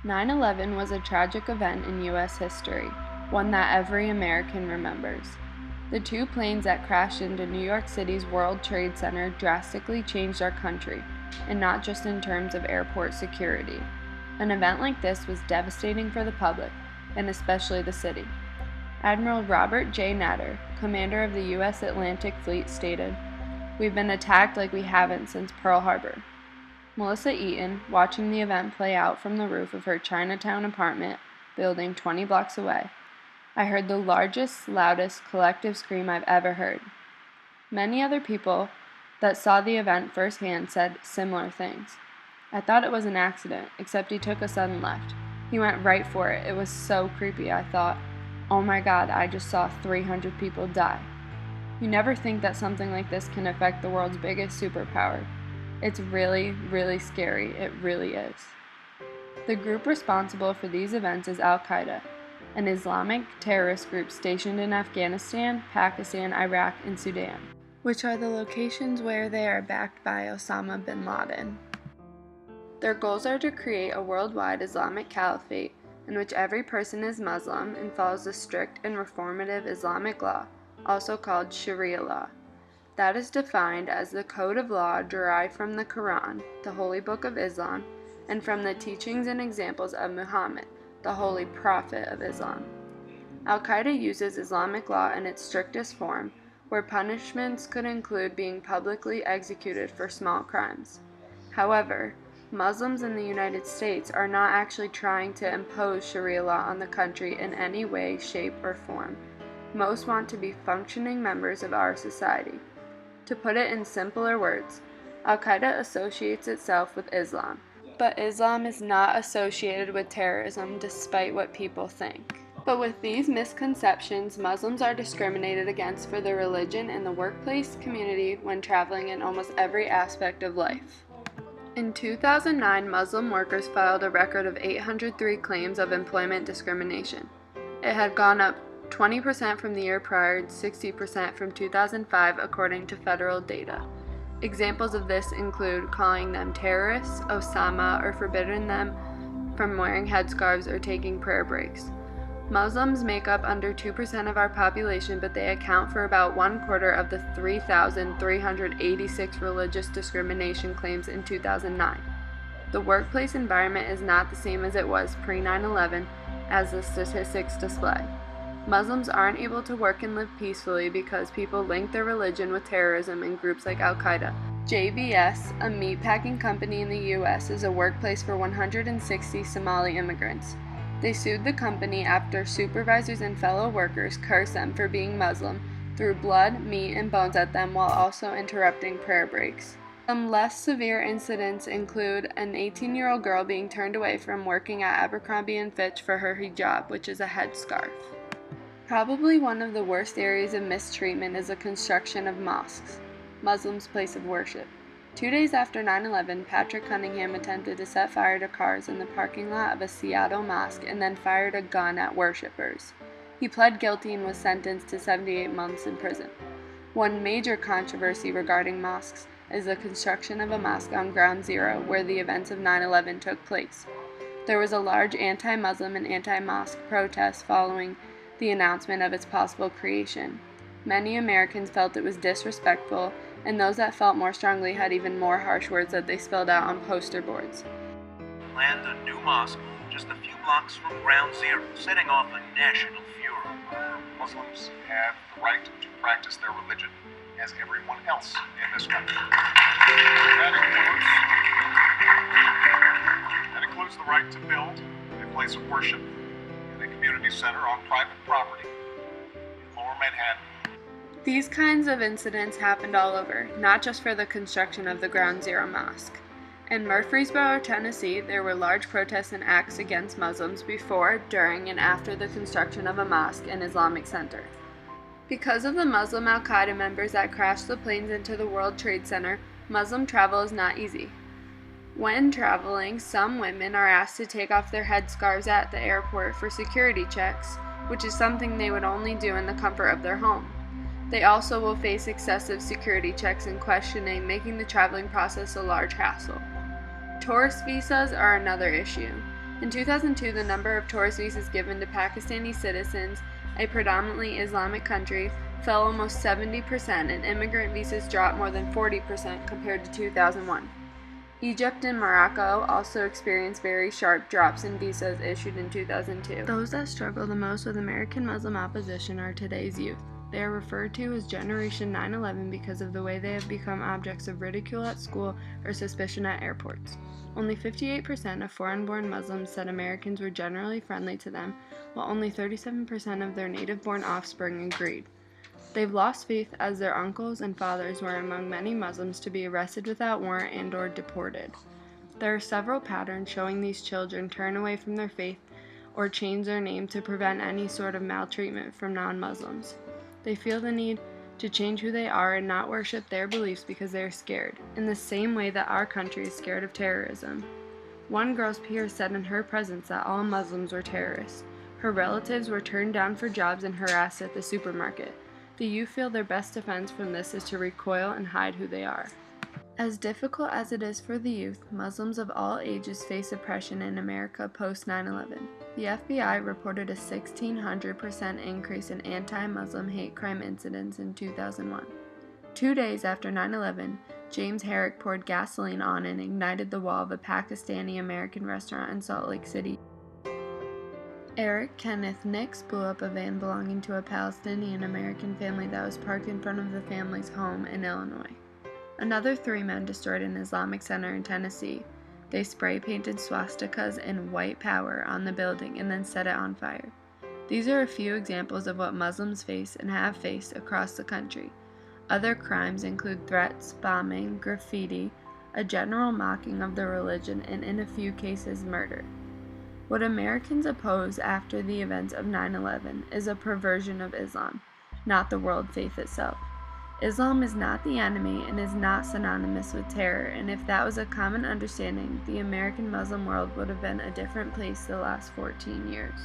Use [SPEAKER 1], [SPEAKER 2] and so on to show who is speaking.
[SPEAKER 1] 9/11 was a tragic event in U.S. history, one that every American remembers. The two planes that crashed into New York City's World Trade Center drastically changed our country, and not just in terms of airport security. An event like this was devastating for the public, and especially the city. Admiral Robert J. Natter, commander of the U.S. Atlantic Fleet, stated, "We've been attacked like we haven't since Pearl Harbor." Melissa Eaton, watching the event play out from the roof of her Chinatown apartment building 20 blocks away, "I heard the largest, loudest collective scream I've ever heard." Many other people that saw the event firsthand said similar things. "I thought it was an accident, except he took a sudden left. He went right for it. It was so creepy. I thought, oh my God, I just saw 300 people die." You never think that something like this can affect the world's biggest superpower. It's really, really scary. It really is. The group responsible for these events is Al-Qaeda, an Islamic terrorist group stationed in Afghanistan, Pakistan, Iraq, and Sudan, which are the locations where they are backed by Osama bin Laden. Their goals are to create a worldwide Islamic caliphate in which every person is Muslim and follows a strict and reformative Islamic law, also called Sharia law. That is defined as the code of law derived from the Quran, the holy book of Islam, and from the teachings and examples of Muhammad, the holy prophet of Islam. Al-Qaeda uses Islamic law in its strictest form, where punishments could include being publicly executed for small crimes. However, Muslims in the United States are not actually trying to impose Sharia law on the country in any way, shape, or form. Most want to be functioning members of our society. To put it in simpler words, Al-Qaeda associates itself with Islam, but Islam is not associated with terrorism despite what people think. But with these misconceptions, Muslims are discriminated against for their religion in the workplace, community, when traveling, in almost every aspect of life. In 2009, Muslim workers filed a record of 803 claims of employment discrimination. It had gone up 20% from the year prior and 60% from 2005, according to federal data. Examples of this include calling them terrorists, Osama, or forbidding them from wearing headscarves or taking prayer breaks. Muslims make up under 2% of our population, but they account for about 1/4 of the 3,386 religious discrimination claims in 2009. The workplace environment is not the same as it was pre-9/11, as the statistics display. Muslims aren't able to work and live peacefully because people link their religion with terrorism in groups like Al-Qaeda. JBS, a meatpacking company in the U.S., is a workplace for 160 Somali immigrants. They sued the company after supervisors and fellow workers cursed them for being Muslim, threw blood, meat, and bones at them while also interrupting prayer breaks. Some less severe incidents include an 18-year-old girl being turned away from working at Abercrombie & Fitch for her hijab, which is a headscarf. Probably one of the worst areas of mistreatment is the construction of mosques, Muslims' place of worship. 2 days after 9/11, Patrick Cunningham attempted to set fire to cars in the parking lot of a Seattle mosque and then fired a gun at worshippers. He pled guilty and was sentenced to 78 months in prison. One major controversy regarding mosques is the construction of a mosque on Ground Zero, where the events of 9/11 took place. There was a large anti-Muslim and anti-mosque protest following the announcement of its possible creation. Many Americans felt it was disrespectful, and those that felt more strongly had even more harsh words that they spelled out on poster boards.
[SPEAKER 2] Planned a new mosque just a few blocks from Ground Zero, setting off a national furor.
[SPEAKER 3] Muslims have the right to practice their religion as everyone else in this country. That includes the right to build a place of worship in a community center on private property in Lower Manhattan.
[SPEAKER 1] These kinds of incidents happened all over, not just for the construction of the Ground Zero Mosque. In Murfreesboro, Tennessee, there were large protests and acts against Muslims before, during, and after the construction of a mosque and Islamic center. Because of the Muslim Al-Qaeda members that crashed the planes into the World Trade Center, Muslim travel is not easy. When traveling, some women are asked to take off their headscarves at the airport for security checks, which is something they would only do in the comfort of their home. They also will face excessive security checks and questioning, making the traveling process a large hassle. Tourist visas are another issue. In 2002, the number of tourist visas given to Pakistani citizens, a predominantly Islamic country, fell almost 70%, and immigrant visas dropped more than 40% compared to 2001. Egypt and Morocco also experienced very sharp drops in visas issued in 2002. Those that struggle the most with American Muslim opposition are today's youth. They are referred to as Generation 9/11 because of the way they have become objects of ridicule at school or suspicion at airports. Only 58% of foreign-born Muslims said Americans were generally friendly to them, while only 37% of their native-born offspring agreed. They've lost faith as their uncles and fathers were among many Muslims to be arrested without warrant and/or deported. There are several patterns showing these children turn away from their faith or change their name to prevent any sort of maltreatment from non-Muslims. They feel the need to change who they are and not worship their beliefs because they are scared, in the same way that our country is scared of terrorism. One girl's peer said in her presence that all Muslims were terrorists. Her relatives were turned down for jobs and harassed at the supermarket. The youth feel their best defense from this is to recoil and hide who they are. As difficult as it is for the youth, Muslims of all ages face oppression in America post 9/11. The FBI reported a 1,600% increase in anti-Muslim hate crime incidents in 2001. 2 days after 9/11, James Herrick poured gasoline on and ignited the wall of a Pakistani-American restaurant in Salt Lake City. Eric Kenneth Nix blew up a van belonging to a Palestinian-American family that was parked in front of the family's home in Illinois. Another 3 men destroyed an Islamic center in Tennessee. They spray-painted swastikas and white power on the building and then set it on fire. These are a few examples of what Muslims face and have faced across the country. Other crimes include threats, bombing, graffiti, a general mocking of the religion, and in a few cases, murder. What Americans oppose after the events of 9/11 is a perversion of Islam, not the world faith itself. Islam is not the enemy and is not synonymous with terror, and if that was a common understanding, the American Muslim world would have been a different place the last 14 years.